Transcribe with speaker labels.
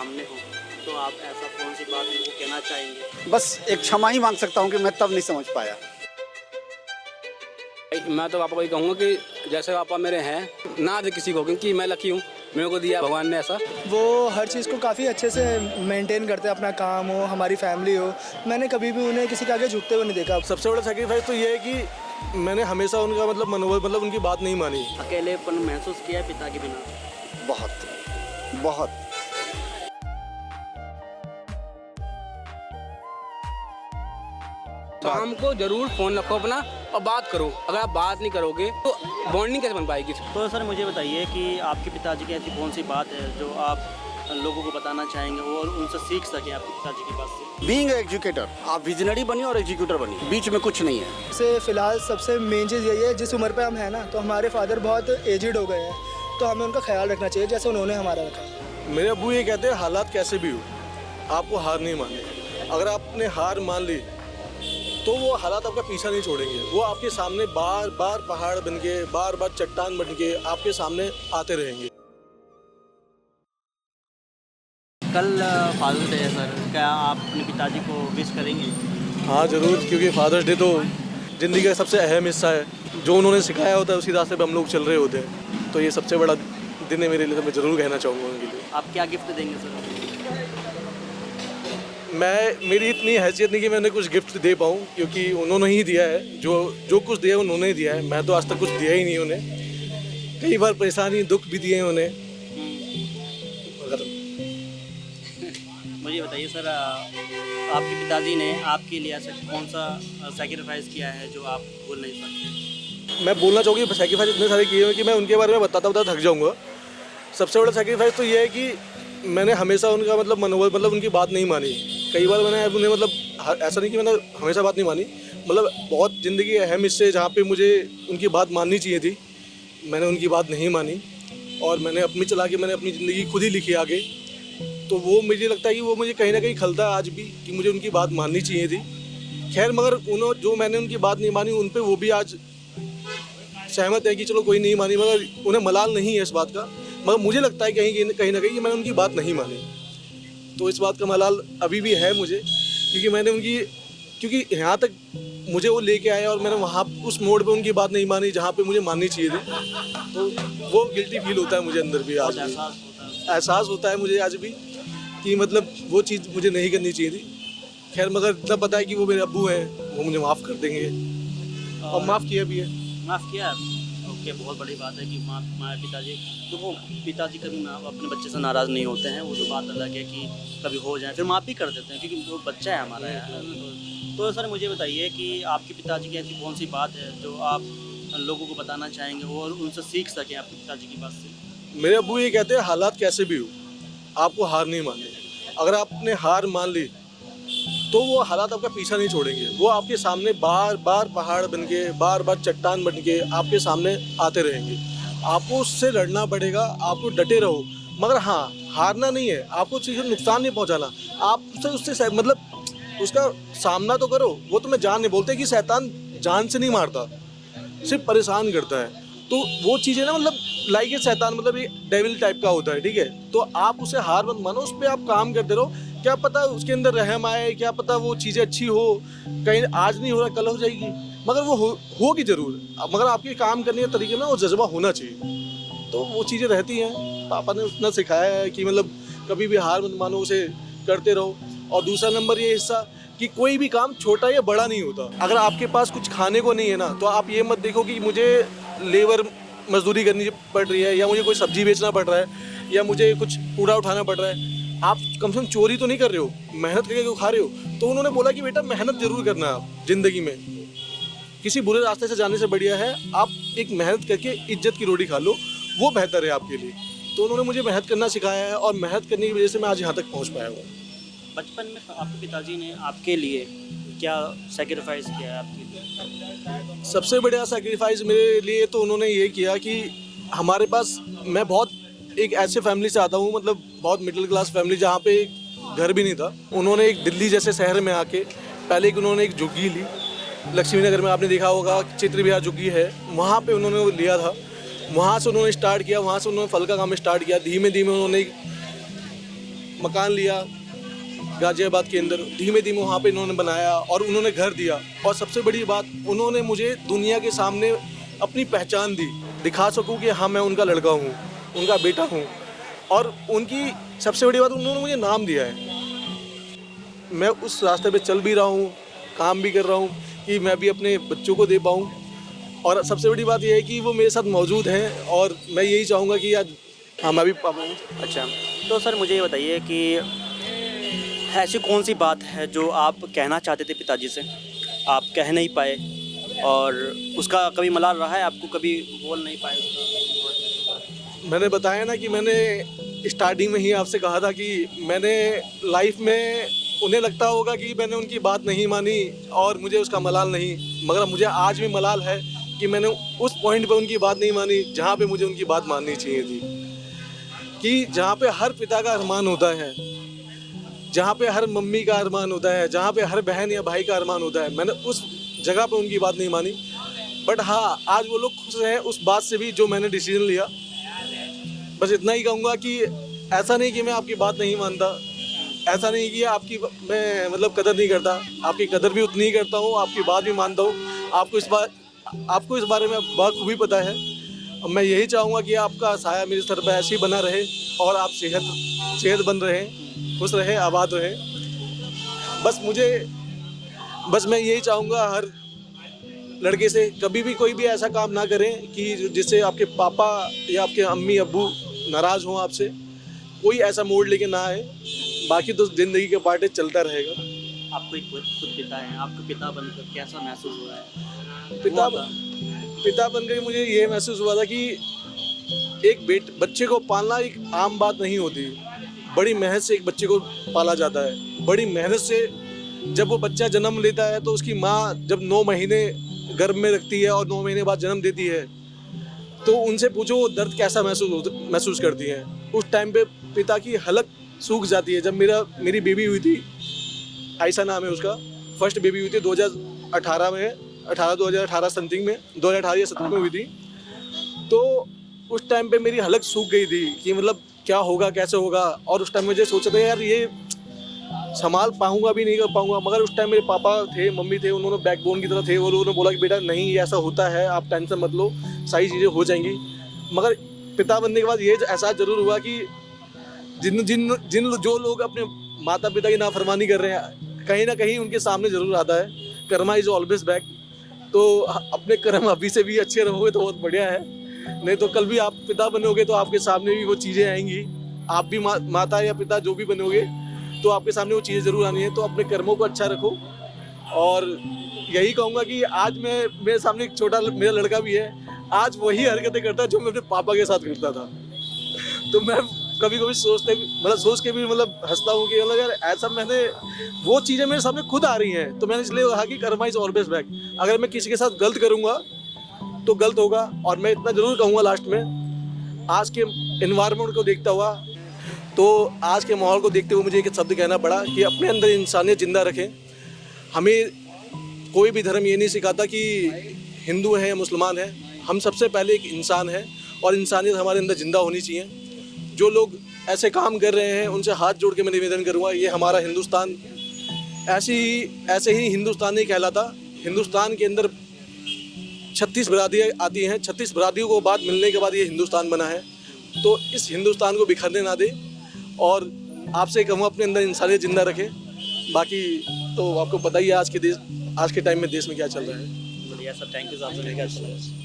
Speaker 1: सामने हो, तो आप ऐसा कौन सी बात उनको कहना चाहेंगे?
Speaker 2: बस एक क्षमा ही मांग सकता हूँ कि मैं तब नहीं समझ पाया।
Speaker 3: मैं तो पापा को ये कहूँगा कि जैसे पापा मेरे हैं ना दे किसी को, क्योंकि मैं लकी हूँ, मेरे को दिया भगवान ने ऐसा।
Speaker 4: वो हर चीज़ को काफ़ी अच्छे से मेंटेन करते हैं, अपना काम हो, हमारी फैमिली हो। मैंने कभी भी उन्हें किसी के आगे झुकते हुए नहीं देखा।
Speaker 5: सबसे बड़ा सेक्रीफाइस तो ये है कि मैंने हमेशा उनका मतलब उनकी बात नहीं मानी।
Speaker 1: अकेलेपन महसूस किया है पिता के बिना?
Speaker 2: बहुत बहुत।
Speaker 3: शाम को जरूर फोन रखो अपना और बात करो। अगर आप बात नहीं करोगे तो बॉन्डिंग कैसे बन पाएगी?
Speaker 1: तो सर मुझे बताइए कि आपके पिताजी की ऐसी कौन सी बात है जो आप लोगों को बताना चाहेंगे और उनसे सीख सकें आपके पिताजी की बात से?
Speaker 2: बीइंग एजुकेटर, आप विजनरी बनिए और एग्जीक्यूटर बनिए, बीच में कुछ नहीं है।
Speaker 4: से फिलहाल सबसे मेन चीज़ यही है, जिस उम्र पे हम हैं ना, तो हमारे फादर बहुत एजिड हो गए हैं, तो हमें उनका ख्याल रखना चाहिए जैसे उन्होंने हमारा रखा।
Speaker 5: मेरे अब्बू ये कहते हैं हालात कैसे भी हो आपको हार नहीं माननी। अगर आपने हार मान ली तो वो हालात आपका पीछा नहीं छोड़ेंगे। वो आपके सामने बार बार पहाड़ बन के, बार बार चट्टान बन के आपके सामने आते रहेंगे।
Speaker 1: कल फादर्स डे है सर, क्या आप अपने पिताजी को विश करेंगे?
Speaker 5: हाँ ज़रूर, क्योंकि फादर्स डे तो ज़िंदगी का सबसे अहम हिस्सा है। जो उन्होंने सिखाया होता है उसी रास्ते पे हम लोग चल रहे होते हैं, तो ये सबसे बड़ा दिन है मेरे लिए, तो मैं ज़रूर कहना चाहूँगा उनके लिए।
Speaker 1: आप क्या गिफ्ट देंगे सर?
Speaker 5: मेरी इतनी हैसियत नहीं कि मैं उन्हें कुछ गिफ्ट दे पाऊँ, क्योंकि उन्होंने ही दिया है। जो कुछ दिया उन्होंने ही दिया है, मैं तो आज तक कुछ दिया ही नहीं उन्हें। कई बार परेशानी दुख भी दिए हैं उन्हें।
Speaker 1: मुझे बताइए सर, आपके पिताजी ने आपके लिए ऐसा कौन सा सैक्रिफाइस किया है जो आप भूल नहीं सकते?
Speaker 5: मैं बोलना चाहूँगी सैक्रिफाइस इतने सारे किए हैं कि मैं उनके बारे में बताता थक जाऊँगा। सबसे बड़ा सैक्रिफाइस तो ये है कि मैंने हमेशा उनका मतलब उनकी बात नहीं मानी। कई बार मैंने उन्हें ऐसा नहीं कि मैंने हमेशा बात नहीं मानी, बहुत ज़िंदगी अहम हिस्से जहाँ पे मुझे उनकी बात माननी चाहिए थी, मैंने उनकी बात नहीं मानी और मैंने अपनी चला के मैंने अपनी ज़िंदगी खुद ही लिखी आगे। तो वो मुझे लगता है कि वो मुझे कहीं ना कहीं खलता है आज भी कि मुझे उनकी बात माननी चाहिए थी। खैर, मगर जो मैंने उनकी बात नहीं मानी उन पर वो भी आज सहमत है कि चलो कोई नहीं मानी, मगर उन्हें मलाल नहीं है इस बात का। मगर मुझे लगता है कहीं ना कहीं कि मैंने उनकी बात नहीं मानी, तो इस बात का मलाल अभी भी है मुझे, क्योंकि यहाँ तक मुझे वो लेके आए और मैंने वहाँ उस मोड़ पे उनकी बात नहीं मानी जहाँ पे मुझे माननी चाहिए थी। तो वो गिल्टी फील होता है मुझे अंदर भी, आज भी एहसास होता है मुझे आज भी कि वो चीज़ मुझे नहीं करनी चाहिए थी। खैर, मगर इतना पता है कि वो मेरे अब्बू हैं, वो मुझे माफ़ कर देंगे और माफ़ किया भी है।
Speaker 1: माफ़ किया? ओके, बहुत बड़ी बात है कि हमारे पिताजी, तो वो पिताजी कभी अपने बच्चे से नाराज़ नहीं होते हैं। वो जो बात अलग है कि कभी हो जाए फिर माफ़ भी कर देते हैं, क्योंकि वो बच्चा है हमारा यार। तो सर मुझे बताइए कि आपके पिताजी की ऐसी कौन सी बात है जो आप लोगों को बताना चाहेंगे और उनसे सीख सकें आपके पिताजी की बात से?
Speaker 5: मेरे अब्बू ये कहते हैं हालात कैसे भी हो आपको हार नहीं माननी। अगर आपने हार मान ली तो वो हालात आपका पीछा नहीं छोड़ेंगे। वो आपके सामने बार बार पहाड़ बन के, बार बार चट्टान बन के आपके सामने आते रहेंगे। आपको उससे लड़ना पड़ेगा, आपको डटे रहो, मगर हाँ, हारना नहीं है, आपको चीज़ को नुकसान नहीं पहुंचाना। आप उससे उसका सामना तो करो। वो तुम्हें जान नहीं बोलते कि शैतान जान से नहीं मारता, सिर्फ परेशान करता है। तो वो चीज़ें ना लाइक ये शैतान एक डेविल टाइप का होता है, ठीक है। तो आप उसे हार मत मानो, उस पर आप काम करते रहो। क्या पता उसके अंदर रहम आए, क्या पता वो चीज़ें अच्छी हो, कहीं आज नहीं हो रहा कल हो जाएगी, मगर वो होगी ज़रूर। मगर आपके काम करने के तरीके में वो जज्बा होना चाहिए, तो वो चीज़ें रहती हैं। पापा ने उतना सिखाया है कि कभी भी हार मत मानो, उसे करते रहो। और दूसरा नंबर ये हिस्सा कि कोई भी काम छोटा या बड़ा नहीं होता। अगर आपके पास कुछ खाने को नहीं है ना, तो आप ये मत देखो कि मुझे लेबर मजदूरी करनी पड़ रही है, या मुझे कोई सब्जी बेचना पड़ रहा है, या मुझे कुछ कूड़ा उठाना पड़ रहा है। आप कम से कम चोरी तो नहीं कर रहे हो, मेहनत करके खा रहे हो। तो उन्होंने बोला कि बेटा मेहनत जरूर करना है आप ज़िंदगी में, किसी बुरे रास्ते से जाने से बढ़िया है आप एक मेहनत करके इज्जत की रोटी खा लो, वो बेहतर है आपके लिए। तो उन्होंने मुझे मेहनत करना सिखाया है और मेहनत करने की वजह से मैं आज यहाँ तक पहुँच पाया हूँ।
Speaker 1: बचपन में आपके पिताजी ने आपके लिए क्या सैक्रिफाइस किया है आपके लिए?
Speaker 5: सबसे बड़ा सैक्रिफाइस मेरे लिए तो उन्होंने ये किया कि हमारे पास, मैं बहुत एक ऐसे फैमिली से आता हूँ, बहुत मिडिल क्लास फैमिली, जहाँ पे घर भी नहीं था। उन्होंने एक दिल्ली जैसे शहर में आके पहले उन्होंने एक झुग्गी ली, लक्ष्मी नगर में आपने देखा होगा चित्र विहार झुग्गी है, वहाँ पे उन्होंने वो लिया था। वहाँ से उन्होंने स्टार्ट किया, वहाँ से उन्होंने फल का काम स्टार्ट किया। धीमे धीमे उन्होंने मकान लिया गाजियाबाद के अंदर, धीमे धीमे वहाँ पे इन्होंने बनाया और उन्होंने घर दिया। और सबसे बड़ी बात, उन्होंने मुझे दुनिया के सामने अपनी पहचान दी, दिखा सकूँ कि हाँ मैं उनका लड़का हूँ, उनका बेटा हूँ। और उनकी सबसे बड़ी बात, उन्होंने मुझे नाम दिया है। मैं उस रास्ते पे चल भी रहा हूँ, काम भी कर रहा हूँ कि मैं भी अपने बच्चों को दे पाऊँ। और सबसे बड़ी बात यह है कि वो मेरे साथ मौजूद हैं और मैं यही चाहूँगा कि आज हाँ मैं भी पाऊँ।
Speaker 1: अच्छा, तो सर मुझे ये बताइए कि ऐसी कौन सी बात है जो आप कहना चाहते थे पिताजी से, आप कह नहीं पाए और उसका कभी मलाल रहा है आपको, कभी बोल नहीं पाए उसका?
Speaker 5: मैंने बताया ना कि मैंने स्टार्टिंग में ही आपसे कहा था कि मैंने लाइफ में, उन्हें लगता होगा कि मैंने उनकी बात नहीं मानी और मुझे उसका मलाल नहीं, मगर मुझे आज भी मलाल है कि मैंने उस पॉइंट पे उनकी बात नहीं मानी जहाँ पे मुझे उनकी बात माननी चाहिए थी। कि जहाँ पे हर पिता का अरमान होता है, जहाँ पे हर मम्मी का अरमान होता है, जहाँ पे हर बहन या भाई का अरमान होता है, मैंने उस जगह पे उनकी बात नहीं मानी। बट हाँ, आज वो लोग खुश हैं उस बात से भी जो मैंने डिसीजन लिया। बस इतना ही कहूँगा कि ऐसा नहीं कि मैं आपकी बात नहीं मानता, ऐसा नहीं कि आपकी मैं मतलब कदर नहीं करता, आपकी कदर भी उतनी ही करता हूँ, आपकी बात भी मानता हूँ। आपको इस बारे में बखूबी पता है। अब मैं यही चाहूँगा कि आपका साया मेरे सर पर ऐसे ही बना रहे और आप सेहतमंद रहें, खुश रहें, आबाद रहें। बस मैं यही चाहूँगा हर लड़के से, कभी भी कोई भी ऐसा काम ना करें कि जिससे आपके पापा या आपके अम्मी अब्बू नाराज़ हों आपसे। कोई ऐसा मोड़ लेके ना आए। बाकी तो ज़िंदगी के पार्ट चलता रहेगा।
Speaker 1: आपको एक खुद पिता है, आपको पिता बनकर कैसा महसूस हो रहा है?
Speaker 5: पिता बनकर मुझे ये महसूस हुआ था कि एक बच्चे को पालना एक आम बात नहीं होती। बड़ी मेहनत से एक बच्चे को पाला जाता है। बड़ी मेहनत से जब वो बच्चा जन्म लेता है तो उसकी माँ जब 9 महीने गर्भ में रखती है और 9 महीने बाद जन्म देती है, तो उनसे पूछो वो दर्द कैसा महसूस करती है। उस टाइम पे पिता की हलक सूख जाती है। जब मेरी बेबी हुई थी, आयशा नाम है उसका, फर्स्ट बेबी हुई थी 2018 में, 2018 समथिंग में, 2018 या 17 में हुई थी। तो उस टाइम पे मेरी हलक सूख गई थी कि मतलब क्या होगा, कैसे होगा। और उस टाइम मुझे सोचा था यार ये संभाल पाऊंगा भी नहीं कर पाऊंगा। मगर उस टाइम मेरे पापा थे, मम्मी थे, उन्होंने बैकबोन की तरह थे। वो लोगों ने बोला कि बेटा नहीं, ऐसा होता है, आप टेंशन मत लो, सारी चीज़ें हो जाएंगी। मगर पिता बनने के बाद ये एहसास ज़रूर हुआ कि जिन जो लोग अपने माता पिता की नाफरमानी कर रहे हैं, कहीं ना कहीं उनके सामने ज़रूर आता है। Karma is always back. तो अपने कर्म अभी से भी अच्छे रहोगे तो बहुत बढ़िया है, नहीं तो कल भी आप पिता बनोगे तो आपके सामने भी वो चीज़ें आएंगी। आप भी माता या पिता जो भी बनोगे तो आपके सामने वो चीज़ें ज़रूर आनी है। तो अपने कर्मों को अच्छा रखो। और यही कहूँगा कि आज मेरे सामने एक छोटा मेरा लड़का भी है, आज वही हरकतें करता है जो मैं अपने पापा के साथ करता था। तो मैं कभी कभी सोच के भी मतलब हंसता हूँ कि मतलब यार ऐसा मैंने, वो चीज़ें मेरे सामने खुद आ रही हैं। तो मैंने इसलिए कहा कि कर्मा इज़ ऑलवेज बैक। अगर मैं किसी के साथ गलत करूँगा तो गलत होगा। और मैं इतना ज़रूर कहूँगा लास्ट में, आज के इन्वायरमेंट को देखता हुआ, तो आज के माहौल को देखते हुए मुझे एक शब्द कहना पड़ा कि अपने अंदर इंसानियत जिंदा रखें। हमें कोई भी धर्म ये नहीं सिखाता कि हिंदू है या मुसलमान है। हम सबसे पहले एक इंसान है और इंसानियत हमारे अंदर जिंदा होनी चाहिए। जो लोग ऐसे काम कर रहे हैं उनसे हाथ जोड़ के मैं निवेदन करूँगा, ये हमारा हिंदुस्तान ऐसे ही हिंदुस्तान नहीं कहलाता। हिंदुस्तान के अंदर 36 बरादरियाँ आती हैं, 36 बरादरियों को बाद मिलने के बाद ये हिंदुस्तान बना है। तो इस हिंदुस्तान को बिखरने ना दे। और आपसे कहूँ अपने अंदर इंसानियत जिंदा रखें। बाकी तो आपको पता ही है आज के टाइम में देश में क्या चल रहा है।
Speaker 1: बढ़िया सर, थैंक यू सर, आपसे मिलकर अच्छा लगा।